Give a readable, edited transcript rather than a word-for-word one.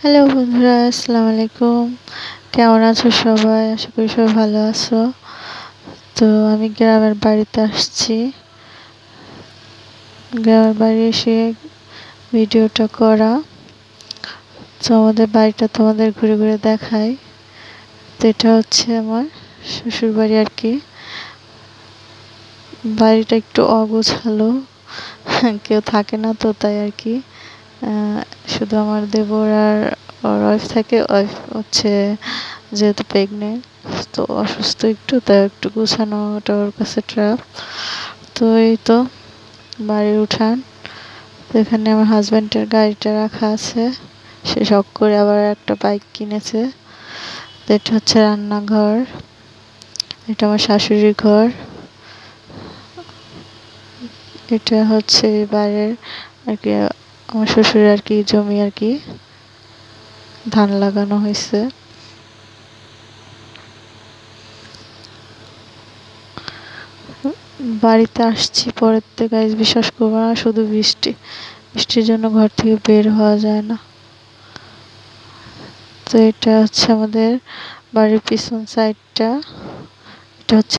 Hello বন্ধুরা, আসসালামু আলাইকুম। কেমন আছো সবাই? আশা করি সবাই ভালো আছো। তো আমি গ্রামের বাড়িতে আসছি। গ্রামের বাড়ি এসে ভিডিওটা করা। তো আমাদের বাড়িটা তোমাদের ঘুরে ঘুরে দেখাই। তো এটা হচ্ছে আমার শ্বশুর বাড়ি আর কি। বাড়িটা একটু অগোছালো, কেউ থাকে না তো তাই আর কি। শুধু আমার দেবর আর ওর ওয়াইফ থাকে। ওয়াইফ হচ্ছে যেহেতু প্রেগনেন্ট, তো অসুস্থ একটু, তাই একটু গোছানোটা ওর কাছে ট্রাফ। তো এই তো বাড়ির উঠান। তো এখানে আমার হাজব্যান্ডের গাড়িটা রাখা আছে। সে শখ করে আবার একটা বাইক কিনেছে। তো এটা হচ্ছে রান্নাঘর, এটা আমার শাশুড়ির ঘর। এটা হচ্ছে বাইরের আর কি, আমার শ্বশুরের আর কি জমি আর কি, ধান লাগানো হয়েছে। বাড়িতে আসছি পরের থেকে, গাইজ বিশ্বাস করবো না, শুধু বৃষ্টির জন্য ঘর থেকে বের হওয়া যায় না। তো এটা হচ্ছে আমাদের বাড়ির পিছন সাইডটা। এটা হচ্ছে